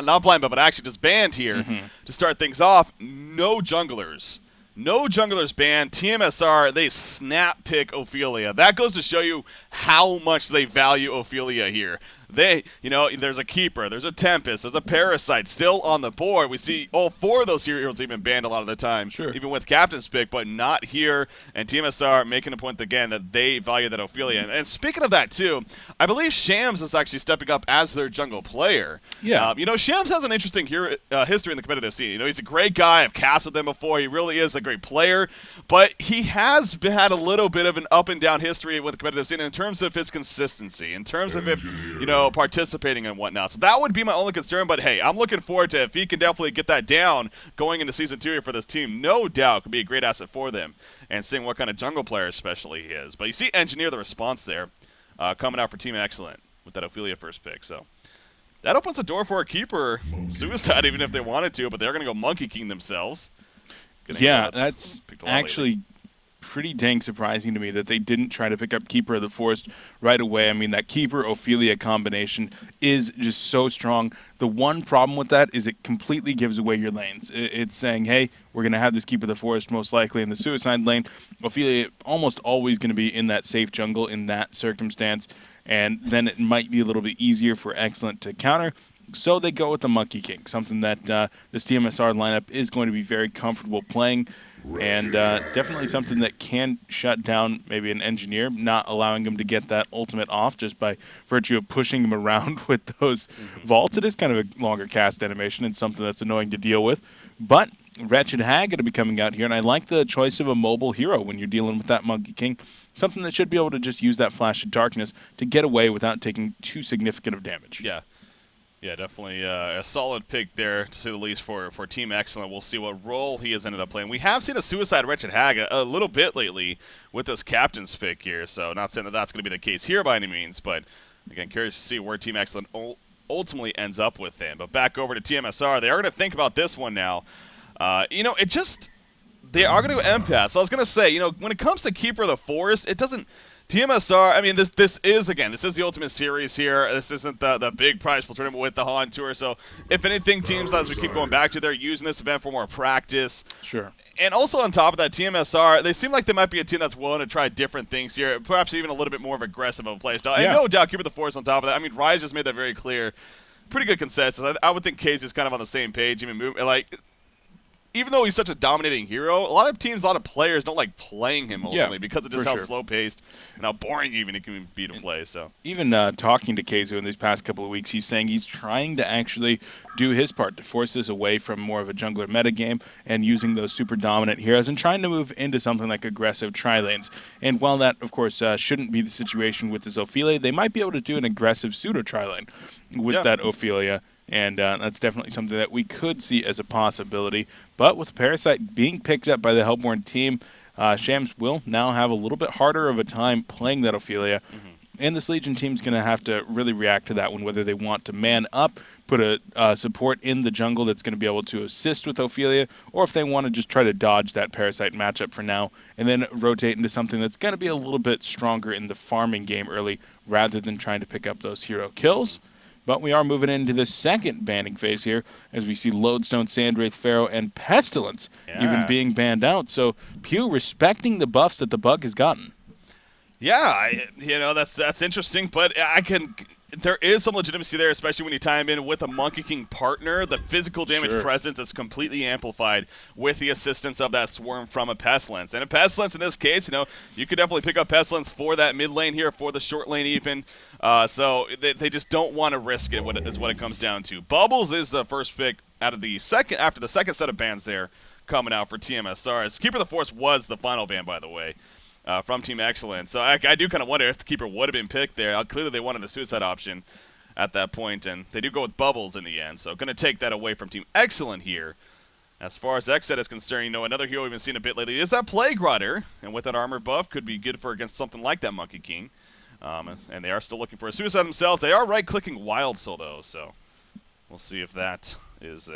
not blind, but actually just banned here to start things off. No junglers. No junglers banned. tmsR, they snap pick Ophelia. That goes to show you how much they value Ophelia here. There's a Keeper, there's a Tempest, there's a Parasite still on the board. We see all 4 of those heroes even banned a lot of the time, even with Captain's Pick, but not here. And tmsR making a point again that they value that Ophelia. And speaking of that too, I believe Shams is actually stepping up as their jungle player. Yeah. Shams has an interesting history in the competitive scene. He's a great guy. I've cast with him before. He really is a great player, but he has had a little bit of an up and down history with the competitive scene in terms of his consistency, in terms of him, participating and whatnot. So that would be my only concern, but hey, I'm looking forward to if he can definitely get that down going into Season 2 here for this team. No doubt could be a great asset for them, and seeing what kind of jungle player especially he is. But you see Engineer the response there coming out for Team Excellent with that Ophelia first pick. So that opens the door for a Keeper Suicide even if they wanted to, but they're going to go Monkey King themselves. Yeah, that's actually pretty dang surprising to me that they didn't try to pick up Keeper of the Forest right away. I mean, that Keeper-Ophelia combination is just so strong. The one problem with that is it completely gives away your lanes. It's saying, hey, we're going to have this Keeper of the Forest most likely in the Suicide lane. Ophelia almost always going to be in that safe jungle in that circumstance, and then it might be a little bit easier for Excellent to counter. So they go with the Monkey King, something that this tmsR lineup is going to be very comfortable playing. And definitely something that can shut down maybe an Engineer, not allowing him to get that ultimate off just by virtue of pushing him around with those vaults. It is kind of a longer cast animation and something that's annoying to deal with. But Wretched Hag going to be coming out here, and I like the choice of a mobile hero when you're dealing with that Monkey King. Something that should be able to just use that Flash of Darkness to get away without taking too significant of damage. Yeah, definitely a solid pick there, to say the least, for Team Excellent. We'll see what role he has ended up playing. We have seen a Suicide Wretched Hag a little bit lately with this Captain's pick here, so not saying that that's going to be the case here by any means, but again, curious to see where Team Excellent ultimately ends up with him. But back over to tmsR, they are going to think about this one now. They are going to go Empath. So I was going to say, when it comes to Keeper of the Forest, it doesn't... tmsR, I mean, this is the Ultimate Series here. This isn't the big prize pool tournament with the Han Tour. So, if anything, teams, as we keep going back to, they're using this event for more practice. Sure. And also on top of that, tmsR, they seem like they might be a team that's willing to try different things here, perhaps even a little bit more of aggressive of a play style. And no doubt, Keeper of the Forest on top of that. I mean, Rise just made that very clear. Pretty good consensus. I would think Casey is kind of on the same page. Even though he's such a dominating hero, a lot of teams, a lot of players don't like playing him ultimately because of just how slow-paced and how boring even it can be to play. So even talking to Keizu in these past couple of weeks, he's saying he's trying to actually do his part to force this away from more of a jungler metagame and using those super dominant heroes and trying to move into something like aggressive tri-lanes. And while that, of course, shouldn't be the situation with this Ophelia, they might be able to do an aggressive pseudo tri-lane with that Ophelia. And that's definitely something that we could see as a possibility. But with the Parasite being picked up by the Hellborn team, Shams will now have a little bit harder of a time playing that Ophelia. And this Legion team's going to have to really react to that one, whether they want to man up, put a support in the jungle that's going to be able to assist with Ophelia, or if they want to just try to dodge that Parasite matchup for now and then rotate into something that's going to be a little bit stronger in the farming game early rather than trying to pick up those hero kills. But we are moving into the second banning phase here as we see Lodestone, Sandwraith, Pharaoh, and Pestilence even being banned out. So Pew respecting the buffs that the bug has gotten. Yeah, that's interesting, but there is some legitimacy there, especially when you tie him in with a Monkey King partner. The physical damage presence is completely amplified with the assistance of that Swarm from a Pestilence. And a Pestilence in this case, you could definitely pick up Pestilence for that mid lane here, for the short lane even. So they just don't want to risk it, is what it comes down to. Bubbles is the first pick after the second set of bans there coming out for tmsR. Keeper of the Force was the final ban, by the way. From Team Excellent. So I do kind of wonder if the Keeper would have been picked there. Clearly they wanted the Suicide option at that point, and they do go with Bubbles in the end. So going to take that away from Team Excellent here. As far as xCet is concerned, another hero we've been seeing a bit lately is that Plague Rider, and with that armor buff, could be good for against something like that Monkey King. And they are still looking for a Suicide themselves. They are right-clicking Wild Soul, though, so we'll see if that is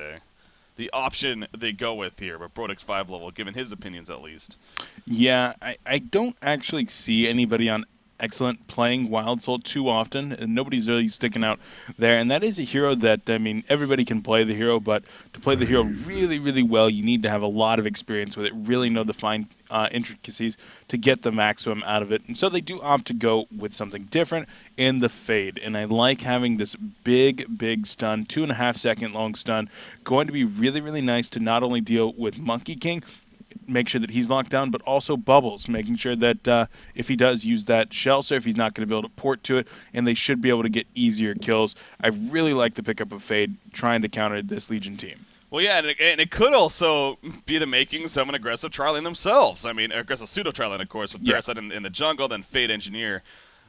the option they go with here, but Brodix 5 level, given his opinions at least. Yeah, I don't actually see anybody on excellent playing Wild Soul too often, and nobody's really sticking out there. And that is a hero that, I mean, everybody can play the hero, but to play the hero really, really well, you need to have a lot of experience with it, really know the fine intricacies to get the maximum out of it. And so they do opt to go with something different in the Fade. And I like having this big, big stun, 2.5 second long stun, going to be really, really nice to not only deal with Monkey King, make sure that he's locked down, but also Bubbles, making sure that if he does use that shell surf, he's not going to be able to port to it, and they should be able to get easier kills. I really like the pickup of Fade trying to counter this Legion team. Well, yeah, and it could also be the makings of an aggressive tri-lane themselves. I mean, aggressive pseudo tri-lane, of course, with Parasite in the jungle, then Fade Engineer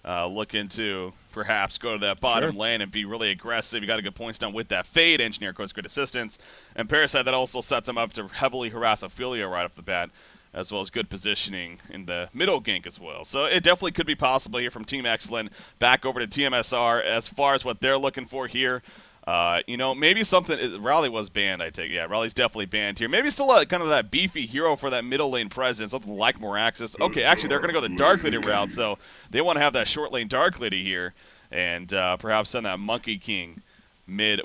looking to perhaps go to that bottom lane and be really aggressive. You got to get points down with that Fade Engineer, of course, good assistance. And Parasite, that also sets him up to heavily harass Ophelia right off the bat, as well as good positioning in the middle gank as well. So it definitely could be possible here from Team Excellent back over to tmsR as far as what they're looking for here. You know, maybe something. Raleigh was banned, I take. Yeah, Raleigh's definitely banned here. Maybe still kind of that beefy hero for that middle lane presence, something like Moraxis. Okay, actually, they're going to go the Dark Lady route, so they want to have that short lane Dark Lady here, and perhaps send that Monkey King mid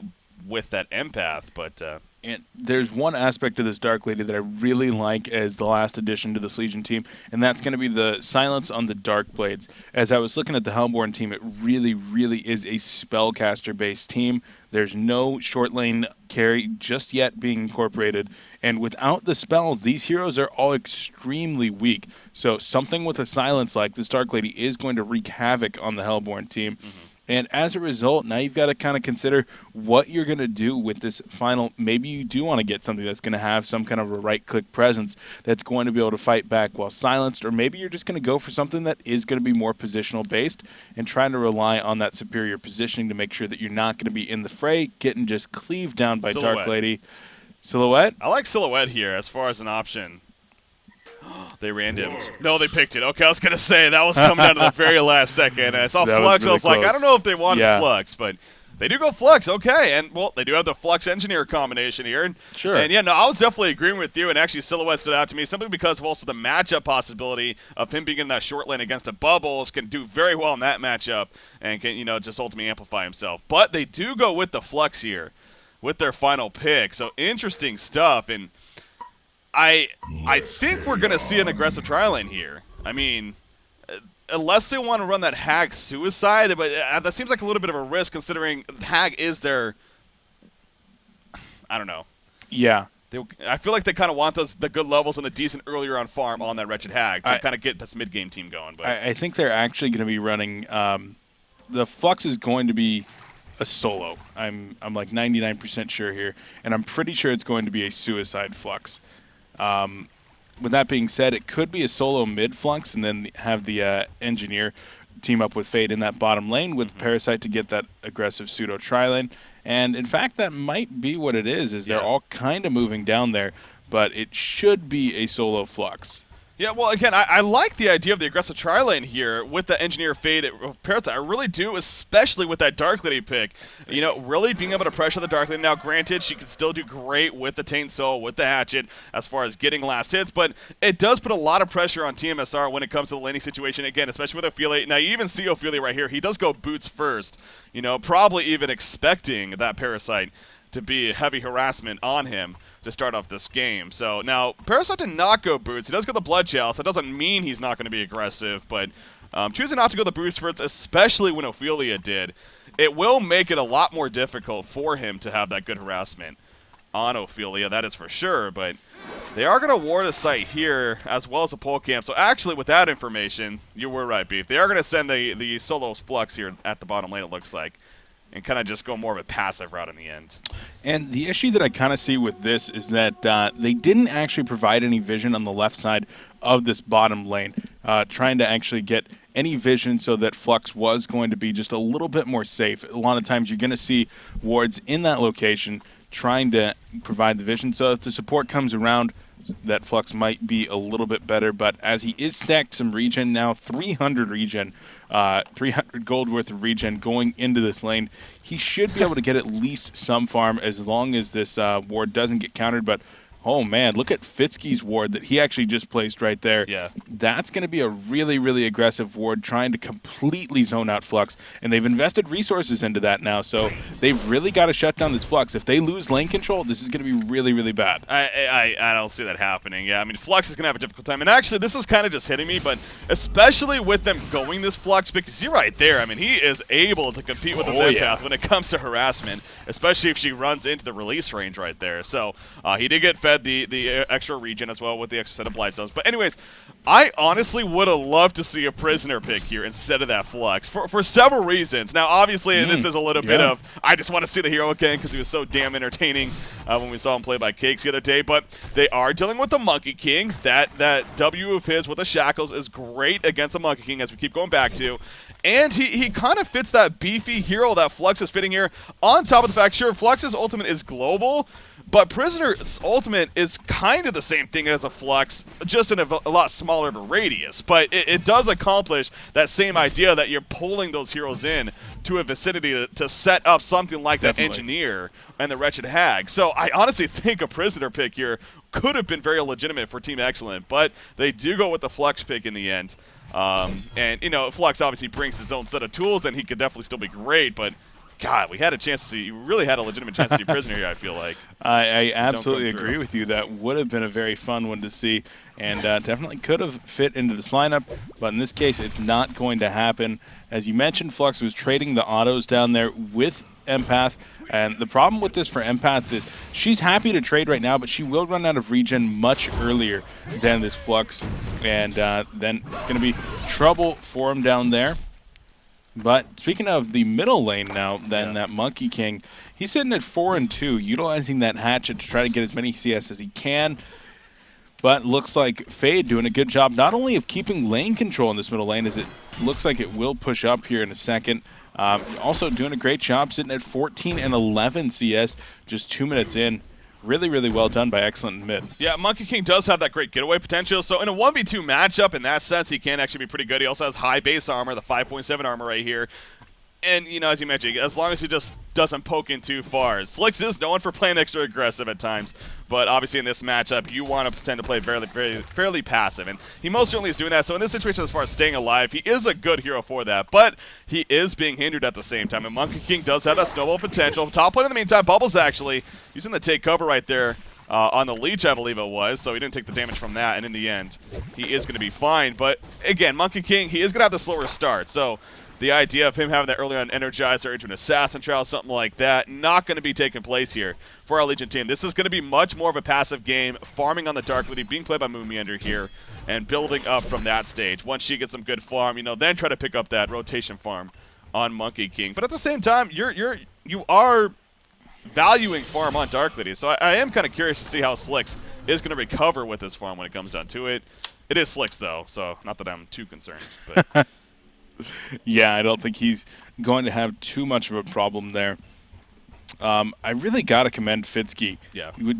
with that Empath. But and there's one aspect of this Dark Lady that I really like as the last addition to this Legion team, and that's going to be the silence on the Dark Blades. As I was looking at the Helmborn team, it really, really is a spellcaster-based team. There's no short lane carry just yet being incorporated, and without the spells, these heroes are all extremely weak. So something with a silence like this Dark Lady is going to wreak havoc on the Hellborn team. And as a result, now you've got to kind of consider what you're going to do with this final. Maybe you do want to get something that's going to have some kind of a right-click presence that's going to be able to fight back while silenced, or maybe you're just going to go for something that is going to be more positional-based and trying to rely on that superior positioning to make sure that you're not going to be in the fray, getting just cleaved down by Silhouette. Dark Lady. Silhouette? I like Silhouette here as far as an option. They randomed. No, they picked it. Okay, I was going to say, that was coming down to the very last second. And I saw That Flux. was I was really like, I close. don't know if they wanted Yeah. Flux, but they do go Flux. Okay, and, well, they do have the Flux Engineer combination here. And, Sure. And, yeah, no, I was definitely agreeing with you. And actually, Silhouette stood out to me simply because of also the matchup possibility of him being in that short lane against a Bubbles. Can do very well in that matchup and can, you know, just ultimately amplify himself. But they do go with the Flux here with their final pick. So, interesting stuff. And I think we're going to see an aggressive trial lane here. I mean, unless they want to run that Hag suicide, but that seems like a little bit of a risk considering Hag is their, I don't know. Yeah. I feel like they kind of want the good levels and the decent earlier on farm on that Wretched Hag to kind of get this mid-game team going. But I think they're actually going to be running the Flux is going to be a solo. I'm like 99% sure here, and I'm pretty sure it's going to be a suicide Flux. With that being said, it could be a solo mid-flux and then have the Engineer team up with Fade in that bottom lane with Parasite to get that aggressive pseudo tri-lane. And in fact, that might be what it is they're all kind of moving down there, but it should be a solo Flux. yeah, well, again, I like the idea of the aggressive tri-lane here with the Engineer Fade of Parasite. I really do, especially with that Dark Lady pick. You know, really being able to pressure the Dark Lady. Now, granted, she can still do great with the Taint Soul, with the Hatchet, as far as getting last hits, but it does put a lot of pressure on tmsR when it comes to the laning situation, again, especially with Ophelia. Now, you even see Ophelia right here. He does go boots first, you know, probably even expecting that Parasite to be heavy harassment on him to start off this game. So now Parasite did not go boots. He does go the blood chalice. That doesn't mean he's not going to be aggressive, but choosing not to go the boots first, especially when Ophelia did, it will make it a lot more difficult for him to have that good harassment on Ophelia. That is for sure. But they are going to ward a site here as well as a pole camp. So actually, with that information, you were right, Beef. They are going to send the solo Flux here at the bottom lane, it looks like, and kind of just go more of a passive route in the end. And the issue that I kind of see with this is that they didn't actually provide any vision on the left side of this bottom lane, trying to actually get any vision so that Flux was going to be just a little bit more safe. A lot of times you're going to see wards in that location trying to provide the vision. So if the support comes around, that Flux might be a little bit better, but as he is stacked some regen now, 300 regen, 300 gold worth of regen going into this lane, he should be able to get at least some farm as long as this ward doesn't get countered, but Oh, man, look at Fitzky's ward that he actually just placed right there. Yeah. That's going to be a really, really aggressive ward trying to completely zone out Flux, and they've invested resources into that now, so they've really got to shut down this Flux. If they lose lane control, this is going to be really, really bad. I don't see that happening. Yeah, I mean, Flux is going to have a difficult time. And actually, this is kind of just hitting me, but especially with them going this Flux, because see right there, I mean, he is able to compete with this empath when it comes to harassment, especially if she runs into the release range right there. So he did get fed the extra regen as well with the extra set of blight zones. But anyways, I honestly would have loved to see a prisoner pick here instead of that Flux for several reasons. Now, obviously, this is a little bit of, I just want to see the hero again because he was so damn entertaining when we saw him play by Cakes the other day. But they are dealing with the Monkey King. That W of his with the Shackles is great against the Monkey King, as we keep going back to. And he kind of fits that beefy hero that Flux is fitting here. On top of the fact, sure, Flux's ultimate is global, but Prisoner's ultimate is kind of the same thing as a Flux, just in a lot smaller of a radius. But it does accomplish that same idea that you're pulling those heroes in to a vicinity to set up something like that Engineer and the Wretched Hag. So I honestly think a Prisoner pick here could have been very legitimate for Team Excellent, but they do go with the Flux pick in the end. And, you know, Flux obviously brings his own set of tools, and he could definitely still be great, but God, we had a chance to see, really had a legitimate chance to see Prisoner here, I feel like. I absolutely agree with you. That would have been a very fun one to see, and definitely could have fit into this lineup, but in this case, it's not going to happen. As you mentioned, Flux was trading the autos down there with Empath, and the problem with this for Empath is she's happy to trade right now, but she will run out of regen much earlier than this Flux, and then it's going to be trouble for him down there. But speaking of the middle lane now, then that Monkey King, he's sitting at 4-2, utilizing that hatchet to try to get as many CS as he can. But looks like Fade doing a good job not only of keeping lane control in this middle lane, as it looks like it will push up here in a second. Also doing a great job, sitting at 14 and 11 CS, just 2 minutes in. Really, really well done by Excellent in mid. Yeah, Monkey King does have that great getaway potential. So in a 1v2 matchup, in that sense, he can actually be pretty good. He also has high base armor, the 5.7 armor right here. And, you know, as you mentioned, as long as he just doesn't poke in too far. Slicks is known for playing extra aggressive at times, but obviously in this matchup, you want to tend to play fairly passive, and he most certainly is doing that. So in this situation, as far as staying alive, he is a good hero for that, but he is being hindered at the same time, and Monkey King does have that snowball potential. Top lane in the meantime, Bubbles actually using the take cover right there on the leech, I believe it was, so he didn't take the damage from that, and in the end, he is going to be fine. But again, Monkey King, he is going to have the slower start, so the idea of him having that early on Energizer into an Assassin Trial, something like that, not going to be taking place here for our Legion team. This is going to be much more of a passive game, farming on the Dark Lady, being played by Moon Meander here, and building up from that stage. Once she gets some good farm, you know, then try to pick up that rotation farm on Monkey King. But at the same time, you are valuing farm on Dark Lady, so I am kind of curious to see how Slicks is going to recover with this farm when it comes down to it. It is Slicks, though, so not that I'm too concerned, but... Yeah, I don't think he's going to have too much of a problem there. I really got to commend Fitzky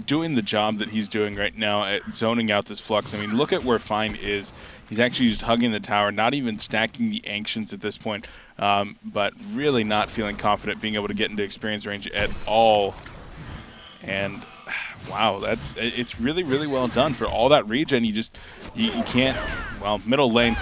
doing the job that he's doing right now at zoning out this Flux. I mean, look at where Fine is. He's actually just hugging the tower, not even stacking the Ancients at this point, but really not feeling confident being able to get into experience range at all. And wow, it's really, really well done for all that regen. You can't, well, middle lane.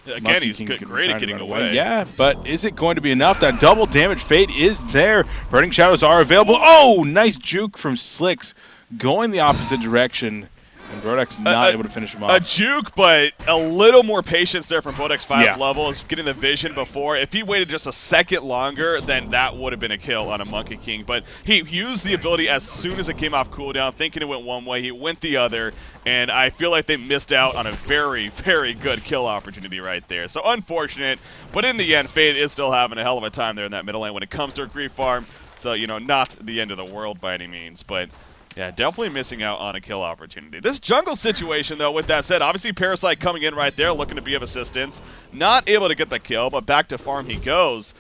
Again, he's great at getting away. Yeah, but is it going to be enough? That double damage fade is there. Burning Shadows are available. Oh, nice juke from Slicks, going the opposite direction. And Brodek's not able to finish him off. A juke, but a little more patience there from Brodek's 5 levels, getting the vision before. If he waited just a second longer, then that would have been a kill on a Monkey King. But he used the ability as soon as it came off cooldown, thinking it went one way. He went the other, and I feel like they missed out on a very, very good kill opportunity right there. So unfortunate, but in the end, Fade is still having a hell of a time there in that middle lane when it comes to a Grief Farm. So, you know, not the end of the world by any means, but... yeah, definitely missing out on a kill opportunity. This jungle situation, though, with that said, obviously Parasite coming in right there, looking to be of assistance. Not able to get the kill, but back to farm he goes.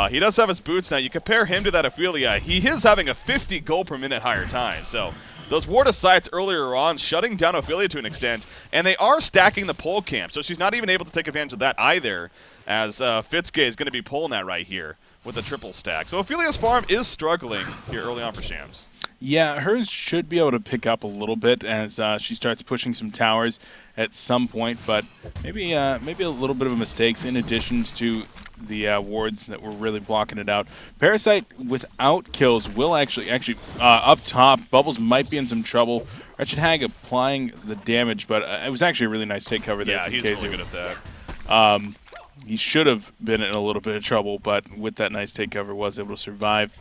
He does have his boots now. You compare him to that Ophelia, he is having a 50 gold per minute higher time. So those Ward of Sights earlier on, shutting down Ophelia to an extent, and they are stacking the pole camp, so she's not even able to take advantage of that either, as Fitzke is going to be pulling that right here with a triple stack. So Ophelia's farm is struggling here early on for Shams. Yeah, hers should be able to pick up a little bit as she starts pushing some towers at some point, but maybe maybe a little bit of mistakes in addition to the wards that were really blocking it out. Parasite without kills will actually up top. Bubbles might be in some trouble. Wretched Hag applying the damage, but it was actually a really nice take cover there. Yeah, from he's Kaizu. really good at that. He should have been in a little bit of trouble, but with that nice take cover, was able to survive.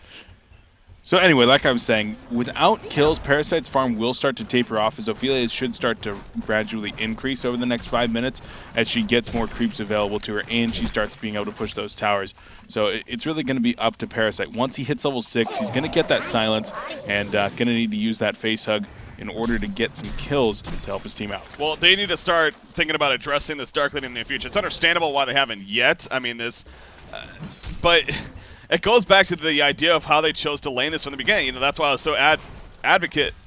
So anyway, like I was saying, without kills, Parasite's farm will start to taper off as Ophelia should start to gradually increase over the next 5 minutes as she gets more creeps available to her and she starts being able to push those towers. So it's really going to be up to Parasite. Once he hits level 6, he's going to get that silence and going to need to use that face hug in order to get some kills to help his team out. Well, they need to start thinking about addressing this Dark Lane in the future. It's understandable why they haven't yet. I mean, but it goes back to the idea of how they chose to lane this from the beginning. You know, that's why I was so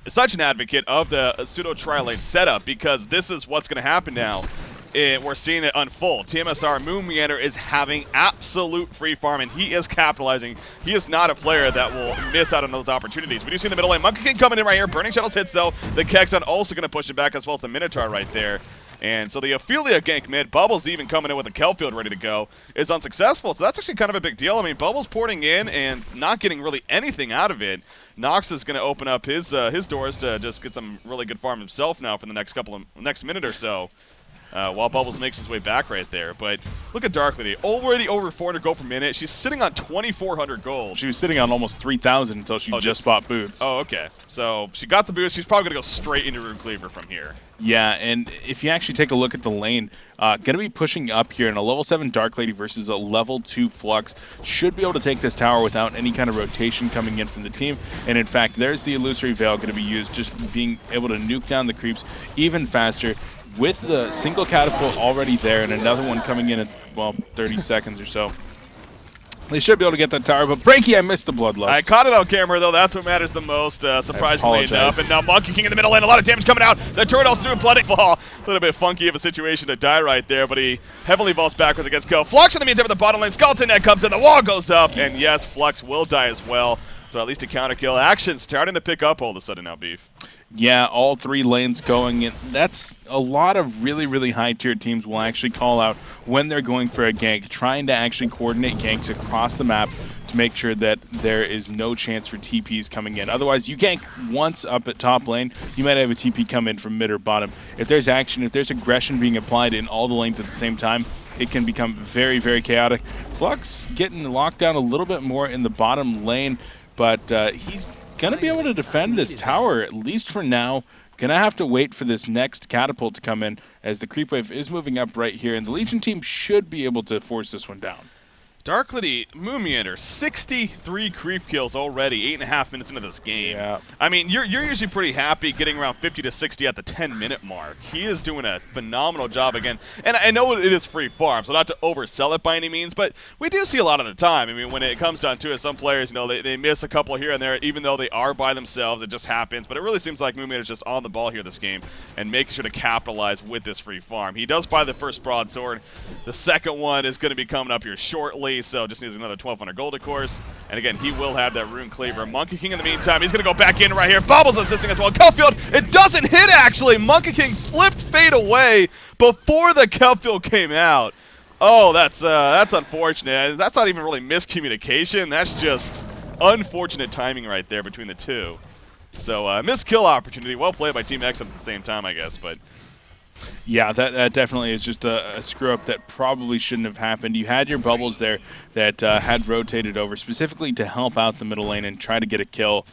such an advocate of the pseudo tri-lane setup, because this is what's going to happen now. We're seeing it unfold. tmsR Moon Meander is having absolute free farm, and he is capitalizing. He is not a player that will miss out on those opportunities. We do see in the middle lane, Monkey King coming in right here. Burning Shuttles hits, though. The Kexon also going to push it back, as well as the Minotaur right there. And so the Ophelia gank mid, Bubbles even coming in with a Kelfield ready to go, is unsuccessful. So that's actually kind of a big deal. I mean, Bubbles porting in and not getting really anything out of it. Nox is going to open up his doors to just get some really good farm himself now for the next minute or so. While Bubbles makes his way back right there. But look at Dark Lady, already over 400 gold per minute. She's sitting on 2,400 gold. She was sitting on almost 3,000 until she just bought boots. Oh, okay. So she got the boost. She's probably going to go straight into Rune Cleaver from here. Yeah, and if you actually take a look at the lane, going to be pushing up here in a level 7 Dark Lady versus a level 2 Flux. Should be able to take this tower without any kind of rotation coming in from the team. And in fact, there's the Illusory Veil going to be used, just being able to nuke down the creeps even faster. With the single catapult already there and another one coming in at, well, 30 seconds or so. They should be able to get that tower, but Breaky, I missed the Bloodlust. I caught it on camera, though. That's what matters the most, surprisingly enough. And now Monkey King in the middle lane. A lot of damage coming out. The turret also doing Bloody Fall. A little bit funky of a situation to die right there, but he heavily vaults backwards against Kill. Flux in the meantime at the bottom lane. Skeleton Net comes in. The wall goes up. And yes, Flux will die as well. So at least a counter kill. Action starting to pick up all of a sudden now, Beef. Yeah, all 3 lanes going in. That's a lot of really, really high-tier teams will actually call out when they're going for a gank, trying to actually coordinate ganks across the map to make sure that there is no chance for TPs coming in. Otherwise, you gank once up at top lane, you might have a TP come in from mid or bottom. If there's action, if there's aggression being applied in all the lanes at the same time, it can become very, very chaotic. Flux getting locked down a little bit more in the bottom lane, but he's going to be able to defend this tower, at least for now. Going to have to wait for this next catapult to come in as the creep wave is moving up right here, and the Legion team should be able to force this one down. Dark Lady, Moon Meander, 63 creep kills already, 8.5 minutes into this game. Yeah. I mean, you're usually pretty happy getting around 50 to 60 at the 10-minute mark. He is doing a phenomenal job again. And I know it is free farm, so not to oversell it by any means, but we do see a lot of the time. I mean, when it comes down to it, some players, you know, they miss a couple here and there, even though they are by themselves. It just happens. But it really seems like Moon Meander is just on the ball here this game and making sure to capitalize with this free farm. He does buy the first broadsword. The second one is going to be coming up here shortly. So just needs another 1,200 gold, of course. And again, he will have that Rune Cleaver. Monkey King in the meantime, he's going to go back in right here. Bubbles assisting as well. Kelfield, it doesn't hit, actually. Monkey King flipped Fade away before the Kelfield came out. Oh, that's unfortunate. That's not even really miscommunication. That's just unfortunate timing right there between the two. So, missed kill opportunity. Well played by Team X at the same time, I guess, but... Yeah, that definitely is just a screw-up that probably shouldn't have happened. You had your bubbles there that had rotated over specifically to help out the middle lane and try to get a kill,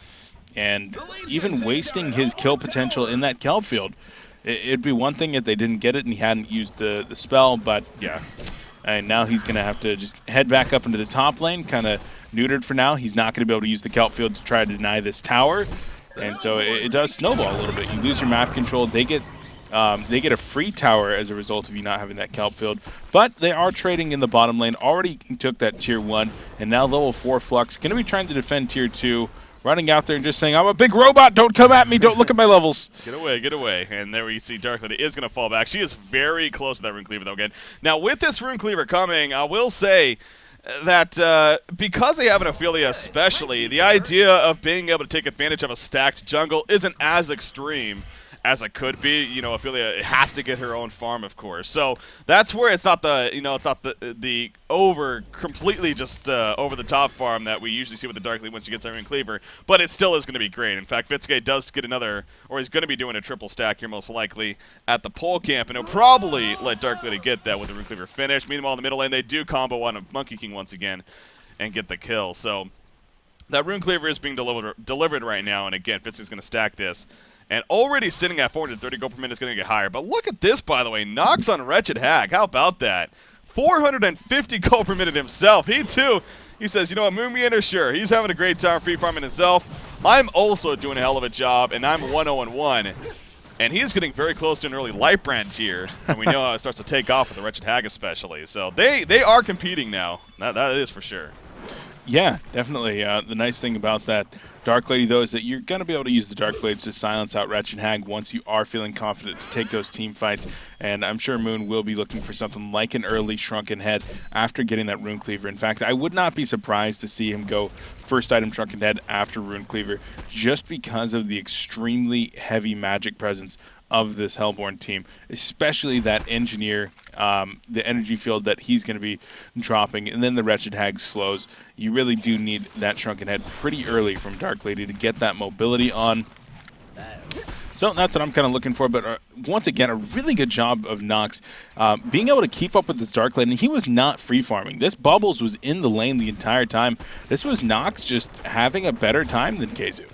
and even wasting his kill potential in that Kelp field. It'd be one thing if they didn't get it and he hadn't used the spell, but yeah. And now he's going to have to just head back up into the top lane, kind of neutered for now. He's not going to be able to use the Kelp field to try to deny this tower, and so it does snowball a little bit. You lose your map control. They get a free tower as a result of you not having that Kelp field, but they are trading in the bottom lane. Already took that tier 1, and now level 4 Flux. Going to be trying to defend tier 2, running out there and just saying, I'm a big robot, don't come at me, don't look at my levels. Get away, get away. And there we see Dark Lady is going to fall back. She is very close to that Rune Cleaver, though, again. Now, with this Rune Cleaver coming, I will say, that because they have an Ophelia especially, the idea of being able to take advantage of a stacked jungle isn't as extreme as it could be. You know, Ophelia has to get her own farm, of course. So that's where it's not the, you know, it's not the completely just over the top farm that we usually see with the Dark Lead when she gets her Rune Cleaver, but it still is going to be great. In fact, xCet does get another, or he's going to be doing a triple stack here most likely at the pole camp, and he'll probably let Dark Lead get that with the Rune Cleaver finish. Meanwhile, in the middle lane, they do combo on a Monkey King once again and get the kill. So that Rune Cleaver is being delivered right now, and again, xCet's going to stack this. And already sitting at 430 gold per minute is going to get higher. But look at this, by the way. Nox on Wretched Hag. How about that? 450 gold per minute himself. He, too, he says, you know what, Moon Meander, sure. He's having a great time free farming himself. I'm also doing a hell of a job, and I'm 1-0-1. And he's getting very close to an early Lightbrand tier. And we know how it starts to take off with the Wretched Hag especially. So they are competing now. That is for sure. Yeah, definitely. The nice thing about that Dark Lady, though, is that you're going to be able to use the Dark Blades to silence out Wretched Hag once you are feeling confident to take those team fights. And I'm sure Moon will be looking for something like an early Shrunken Head after getting that Rune Cleaver. In fact, I would not be surprised to see him go first item Shrunken Head after Rune Cleaver, just because of the extremely heavy magic presence of this Hellborn team, especially that Engineer, the energy field that he's going to be dropping, and then the Wretched Hag slows. You really do need that Shrunken Head pretty early from Dark Lady to get that mobility on. So that's what I'm kind of looking for, but once again, a really good job of Nox being able to keep up with this Dark Lane, and he was not free farming. This Bubbles was in the lane the entire time. This was Nox just having a better time than Khezu.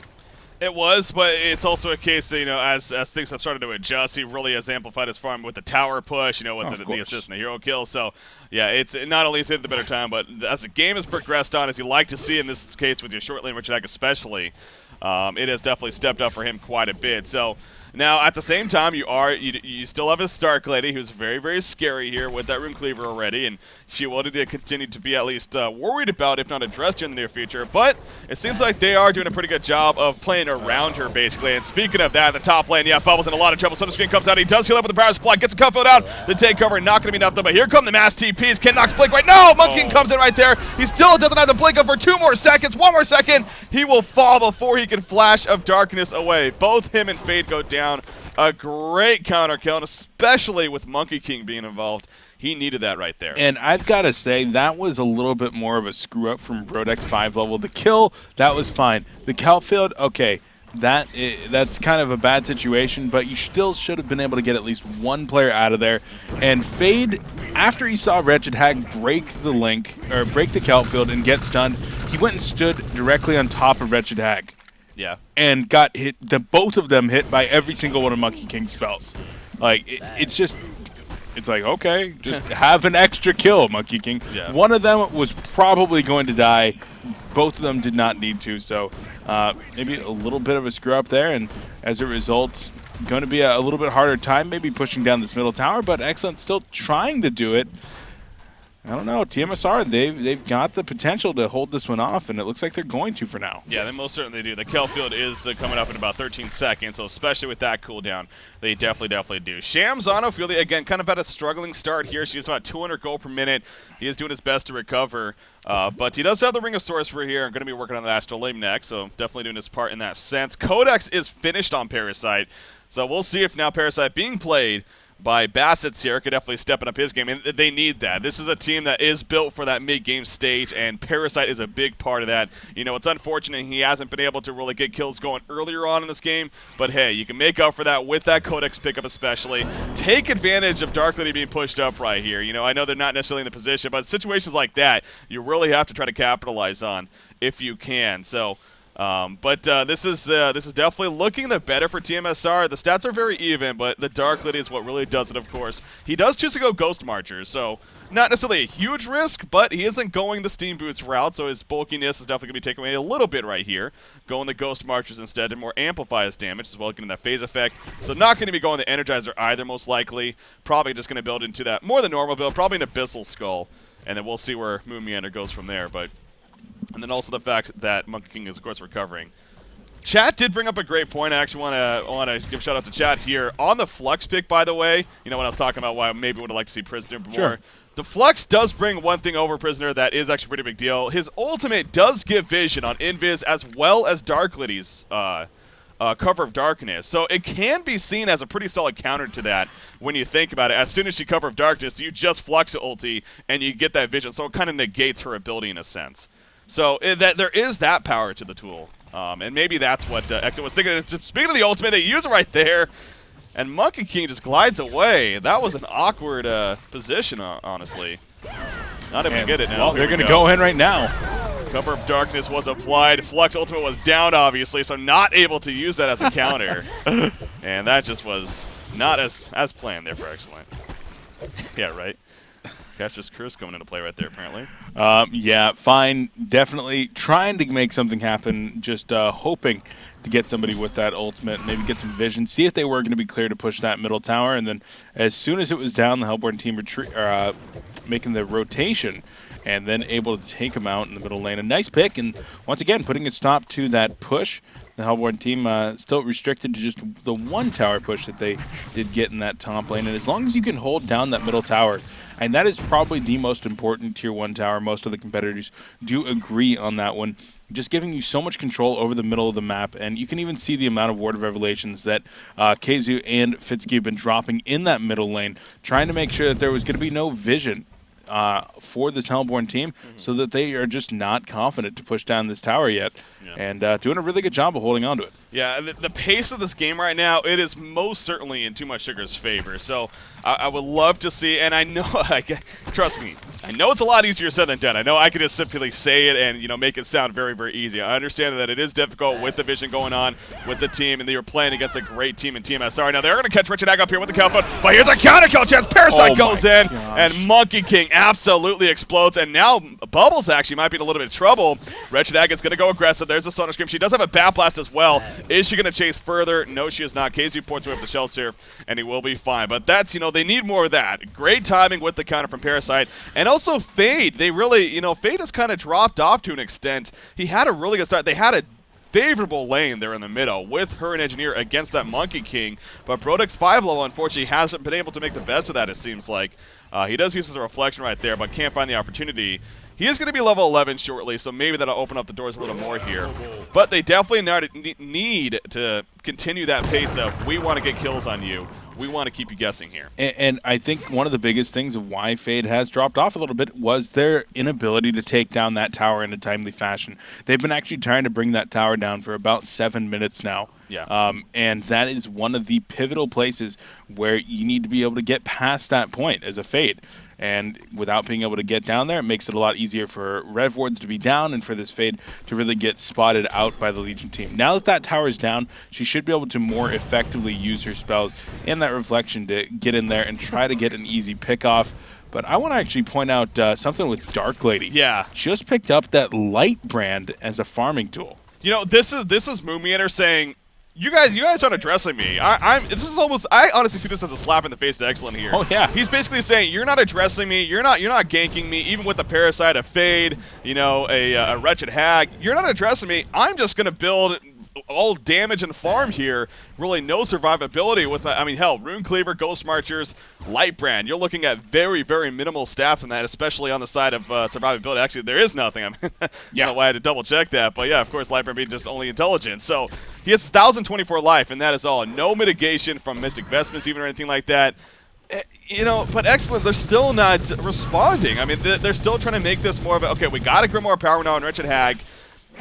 It was, but it's also a case that, you know, as things have started to adjust, he really has amplified his farm with the tower push, you know, with the assist and the hero kill. So, yeah, it's not only has he had the better time, but as the game has progressed on, as you like to see in this case with your short lane Wretched Hag especially, it has definitely stepped up for him quite a bit. So now, at the same time, you still have his Dark Lady, who's very, very scary here with that Rune Cleaver already, and she will need to continue to be at least worried about, if not addressed here in the near future. But it seems like they are doing a pretty good job of playing around her, basically. And speaking of that, the top lane, yeah, Bubbles in a lot of trouble. Sunscreen comes out. He does heal up with the power supply, gets a Cuff out. The take cover, not going to be enough, though. But here come the mass TPs. Can Nox blink right? No! Monkey King comes in right there. He still doesn't have the blink up for 2 more seconds. 1 more second. He will fall before he can Flash of Darkness away. Both him and Fade go down. A great counter kill, and especially with Monkey King being involved. He needed that right there. And I've got to say, that was a little bit more of a screw-up from Brodex 5 level. The kill, that was fine. The Kelp field, okay, that's kind of a bad situation, but you still should have been able to get at least one player out of there. And Fade, after he saw Wretched Hag break the link, or break the Kelp field and get stunned, he went and stood directly on top of Wretched Hag. Yeah. And got hit, both of them hit by every single one of Monkey King's spells. Like, it's just, it's like, okay, just have an extra kill, Monkey King. Yeah. One of them was probably going to die. Both of them did not need to, so maybe a little bit of a screw up there, and as a result, going to be a little bit harder time maybe pushing down this middle tower, but xCet still trying to do it. I don't know, tmsR, they've got the potential to hold this one off, and it looks like they're going to for now. Yeah, they most certainly do. The Kelp field is coming up in about 13 seconds, so especially with that cooldown, they definitely do. Shams on Ophelia, again, kind of had a struggling start here. She's about 200 gold per minute. He is doing his best to recover, but he does have the Ring of Sorcerer here. I'm going to be working on the Astral Limb next, so definitely doing his part in that sense. Codex is finished on Parasite, so we'll see if now Parasite being played by Bassett's here could definitely step up his game, and they need that. This is a team that is built for that mid-game stage, and Parasite is a big part of that. You know, it's unfortunate he hasn't been able to really get kills going earlier on in this game, but hey, you can make up for that with that Codex pickup especially. Take advantage of Dark Lady being pushed up right here. You know, I know they're not necessarily in the position, but situations like that, you really have to try to capitalize on if you can. So, this is definitely looking the better for tmsR. The stats are very even, but the Dark Lady is what really does it, of course. He does choose to go Ghost Marcher, so not necessarily a huge risk, but he isn't going the Steam Boots route, so his bulkiness is definitely going to be taken away a little bit right here. Going the Ghost Marchers instead to more amplify his damage, as well as getting that phase effect. So not going to be going the Energizer either, most likely. Probably just going to build into that more than normal build, probably an Abyssal Skull, and then we'll see where Moon Meander goes from there, but... And then also the fact that Monkey King is, of course, recovering. Chat did bring up a great point. I actually want to give a shout out to chat here on the Flux pick. By the way, you know when I was talking about why maybe would have liked to see Prisoner more. Sure. The Flux does bring one thing over Prisoner that is actually a pretty big deal. His ultimate does give vision on Invis as well as Dark Lady's Cover of Darkness. So it can be seen as a pretty solid counter to that when you think about it. As soon as she Cover of Darkness, you just Flux ulti and you get that vision. So it kind of negates her ability in a sense. So that there is that power to the tool. And maybe that's what xCet was thinking. Speaking of the ultimate, they use it right there. And Monkey King just glides away. That was an awkward position, honestly. Not even get it now. Well, they're going to go in right now. Cover of Darkness was applied. Flux Ultimate was down, obviously, so not able to use that as a counter. And that just was not as planned there for Excellent. Yeah, right. Caster's Curse coming into play right there, apparently. Yeah, fine. Definitely trying to make something happen. Just hoping to get somebody with that ultimate, maybe get some vision, see if they were going to be clear to push that middle tower. And then as soon as it was down, the Hellborn team making the rotation and then able to take him out in the middle lane. A nice pick, and once again, putting a stop to that push. The Hellborn team still restricted to just the one tower push that they did get in that top lane. And as long as you can hold down that middle tower, and that is probably the most important tier 1 tower, most of the competitors do agree on that one, just giving you so much control over the middle of the map. And you can even see the amount of Ward of Revelations that Keizu and Fitsky have been dropping in that middle lane, trying to make sure that there was going to be no vision for this Hellborn team, so that they are just not confident to push down this tower yet. Yeah. And doing a really good job of holding on to it. Yeah, the pace of this game right now, it is most certainly in Too Much Sugar's favor. So I would love to see, and I know, trust me, I know it's a lot easier said than done. I know I could just simply say it and make it sound very, very easy. I understand that it is difficult with the vision going on with the team, and they were playing against a great team in tmsR. Now they're going to catch Richard Ag up here with the kill foot, but here's a counter kill chance. Parasite goes in, and Monkey King absolutely explodes, and now Bubbles actually might be in a little bit of trouble. Richard Ag is going to go aggressive. There's a Sonar Scream. She does have a Bat Blast as well. Is she going to chase further? No, she is not. KZ ports away with the Shell Surf, and he will be fine. But that's, they need more of that. Great timing with the counter from Parasite. And also Fade. They really, Fade has kind of dropped off to an extent. He had a really good start. They had a favorable lane there in the middle with her and Engineer against that Monkey King. But Brodix 5-low, unfortunately, hasn't been able to make the best of that, it seems like. He does use his reflection right there, but can't find the opportunity. He is going to be level 11 shortly, so maybe that'll open up the doors a little more here. But they definitely need to continue that pace of, we want to get kills on you. We want to keep you guessing here. And I think one of the biggest things of why Fade has dropped off a little bit was their inability to take down that tower in a timely fashion. They've been actually trying to bring that tower down for about 7 minutes now. Yeah. And that is one of the pivotal places where you need to be able to get past that point as a Fade. And without being able to get down there, it makes it a lot easier for Rev Wards to be down and for this Fade to really get spotted out by the Legion team. Now that that tower is down, she should be able to more effectively use her spells and that reflection to get in there and try to get an easy pick off. But I want to actually point out something with Dark Lady. Yeah. Just picked up that Light brand as a farming tool. This is Moomianer saying, You guys aren't addressing me. I honestly see this as a slap in the face to Excellent here. Oh yeah. He's basically saying, you're not addressing me. You're not ganking me. Even with the Parasite, a Fade, a Wretched Hag. You're not addressing me. I'm just gonna build all damage and farm here. Really no survivability with hell, Rune Cleaver, Ghost Marchers, Light Brand. You're looking at very, very minimal stats from that, especially on the side of survivability. Actually, there is nothing. I don't know why I had to double check that, but yeah, of course, Light Brand being just only intelligence. So he has 1,024 life, and that is all. No mitigation from Mystic Vestments even or anything like that. But Excellent, they're still not responding. They're still trying to make this more of a, okay, we got a Grimoire Power now on Wretched Hag.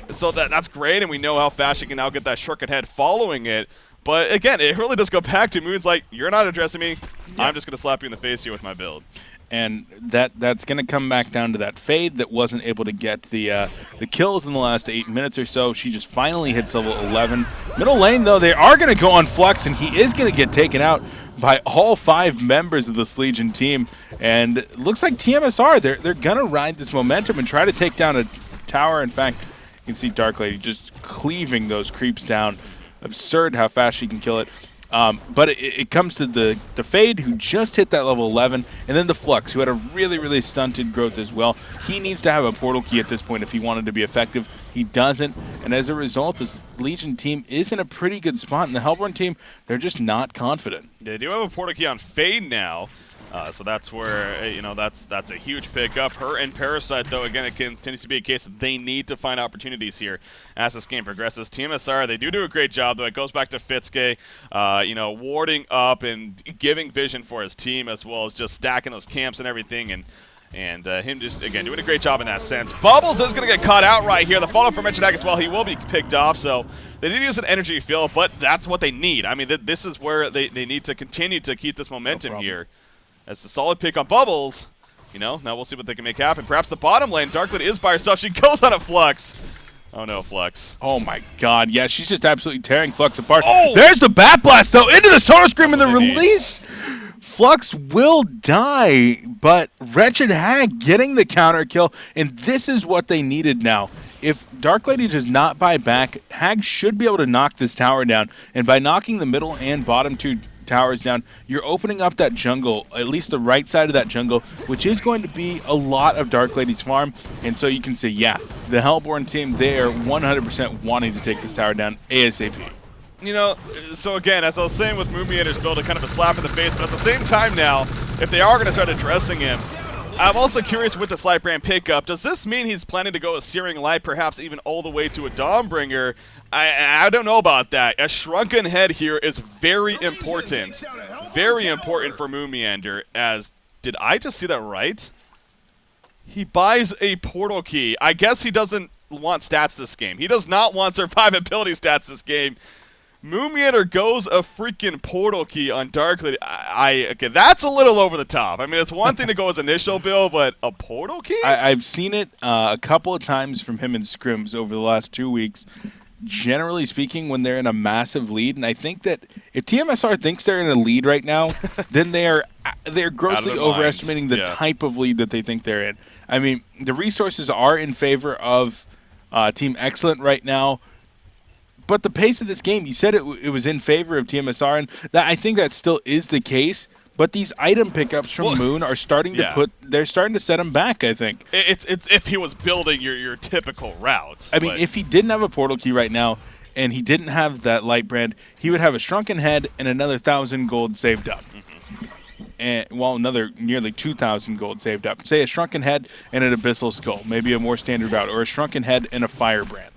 So that's great, and we know how fast she can now get that Shrunken Head following it. But again, it really does go back to Moon's like, you're not addressing me. Yeah. I'm just going to slap you in the face here with my build. And that's going to come back down to that Fade that wasn't able to get the kills in the last 8 minutes or so. She just finally hits level 11. Middle lane, though, they are going to go on Flux, and he is going to get taken out by all 5 members of this Legion team. And it looks like tmsR, they're going to ride this momentum and try to take down a tower. In fact, you can see Dark Lady just cleaving those creeps down. Absurd how fast she can kill it. But it comes to the Fade, who just hit that level 11, and then the Flux, who had a really, really stunted growth as well. He needs to have a portal key at this point if he wanted to be effective. He doesn't, and as a result, this Legion team is in a pretty good spot, and the Hellborn team, they're just not confident. They do have a portal key on Fade now. So that's where, that's a huge pickup. Her and Parasite, though, again, it continues to be a case that they need to find opportunities here as this game progresses. tmsR, they do a great job, though. It goes back to Fitsuke, warding up and giving vision for his team, as well as just stacking those camps and everything, and him just, again, doing a great job in that sense. Bubbles is going to get caught out right here. The follow-up from wretched as well. He will be picked off, so they did use an energy field, but that's what they need. I mean, this is where they need to continue to keep this momentum here. As a solid pick on Bubbles, now we'll see what they can make happen. Perhaps the bottom lane, Darklet is by herself. She goes on a Flux. Oh, no, Flux. Oh, my God. Yeah, she's just absolutely tearing Flux apart. Oh! There's the Bat Blast, though, into the Solar Scream and the release. Flux will die, but Wretched Hag getting the counter kill, and this is what they needed now. If Dark Lady does not buy back, Hag should be able to knock this tower down, and by knocking the middle and bottom two towers down, you're opening up that jungle, at least the right side of that jungle, which is going to be a lot of Dark Lady's farm. And so you can say, yeah, the Hellborn team, they are 100% wanting to take this tower down ASAP. So again, as I was saying with Moonmeader's build, a kind of a slap in the face, but at the same time now, if they are going to start addressing him, I'm also curious with the Slightbrand pickup, does this mean he's planning to go a Searing Light, perhaps even all the way to a Dawnbringer? I don't know about that. A Shrunken Head here is very important for Moonmeander, as, did I just see that right? He buys a Portal Key. I guess he doesn't want stats this game. He does not want survivability stats this game. Moonmeander goes a freaking Portal Key on Dark Lady. Okay, that's a little over the top. I mean, it's one thing to go as initial build, but a Portal Key? I've seen it a couple of times from him in scrims over the last 2 weeks. Generally speaking, when they're in a massive lead, and I think that if tmsR thinks they're in a lead right now, then they're grossly overestimating the type of lead that they think they're in. I mean, the resources are in favor of Team Excellent right now, but the pace of this game, you said it was in favor of tmsR, and that I think that still is the case. But these item pickups from Moon are starting to they're starting to set him back, I think. It's if he was building your typical route. I mean, if he didn't have a Portal Key right now, and he didn't have that Light Brand, he would have a Shrunken Head and another 1,000 gold saved up. And, well, another nearly 2,000 gold saved up. Say a Shrunken Head and an Abyssal Skull, maybe a more standard route, or a Shrunken Head and a Firebrand.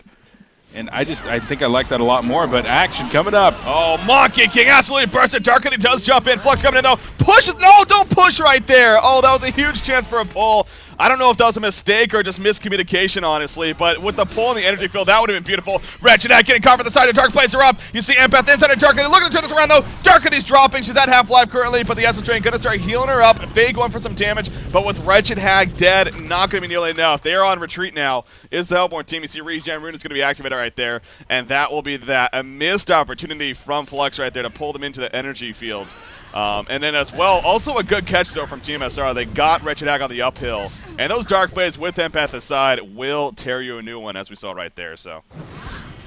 And I think I like that a lot more, but action coming up. Oh, Monkey King absolutely bursted. Dark Lady does jump in. Flux coming in, though. Pushes. No, don't push right there. Oh, that was a huge chance for a pull. I don't know if that was a mistake or just miscommunication, honestly, but with the pull and the energy field, that would have been beautiful. Wretched Hag getting caught for the side of Dark plays her up. You see Empath inside of Dark Lady. Looking to turn this around, though. Dark Lady's dropping. She's at half-life currently, but the Essence Drain going to start healing her up. Faye going for some damage, but with Wretched Hag dead, not going to be nearly enough. They are on retreat now. Is the Hellborn team. You see Regen Rune is going to be activated right there, and that will be that. A missed opportunity from Flux right there to pull them into the energy field. And then as well, also a good catch, though, from tmsR. They got Wretched Hag on the uphill. And those Dark Blades with Empath aside will tear you a new one, as we saw right there. So,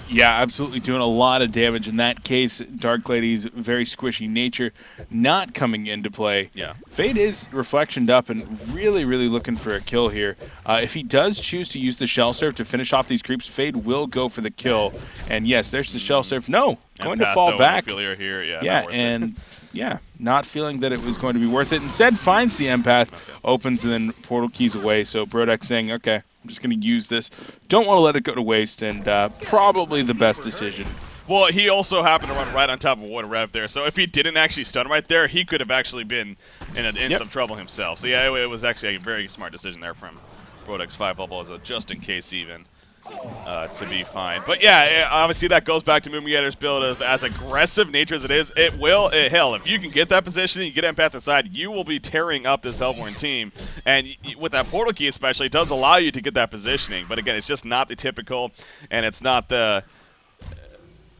yeah, absolutely doing a lot of damage. In that case, Dark Lady's very squishy nature not coming into play. Yeah. Fade is reflectioned up and really, really looking for a kill here. If he does choose to use the Shell Surf to finish off these creeps, Fade will go for the kill. And yes, there's the Shell Surf. No, going to fall back. Here. Yeah, and yeah, not feeling that it was going to be worth it. Instead, finds the Empath, opens, and then Portal Keys away. So Brodeck saying, okay, I'm just going to use this. Don't want to let it go to waste, and probably the best decision. Well, he also happened to run right on top of one Rev there. So if he didn't actually stun right there, he could have actually been in some trouble himself. So yeah, it was actually a very smart decision there from Brodeck's 5 bubble as a just in case even. To be fine. But yeah, obviously that goes back to Moonmeader's build as aggressive nature as it is. It will, hell, if you can get that position and you get Empath inside, you will be tearing up this Hellborn team. And with that Portal Key especially, it does allow you to get that positioning. But again, it's just not the typical, and it's not the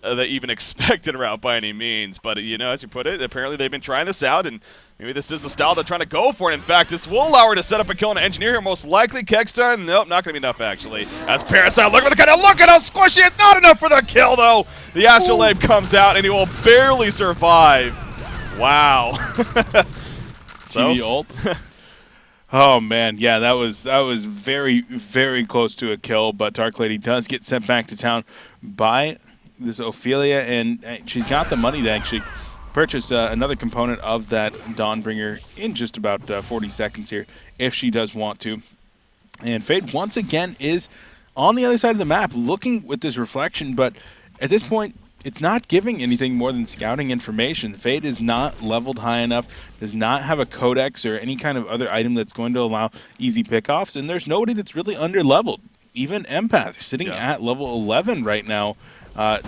even expected route by any means. But, as you put it, apparently they've been trying this out, and maybe this is the style they're trying to go for. And in fact, this will allow her to set up a kill and engineer here. Most likely Kegstun. Nope, not going to be enough, actually. As Parasite, look at how squishy. It's not enough for the kill, though. The Astrolabe comes out, and he will barely survive. Wow. So, TV ult. Oh, man. Yeah, that was very, very close to a kill. But Dark Lady does get sent back to town by this Ophelia, and she's got the money to actually purchase another component of that Dawnbringer in just about 40 seconds here, if she does want to. And Fade, once again, is on the other side of the map, looking with this reflection, but at this point, it's not giving anything more than scouting information. Fade is not leveled high enough, does not have a codex or any kind of other item that's going to allow easy pickoffs, and there's nobody that's really under-leveled. Even Empath sitting at level 11 right now,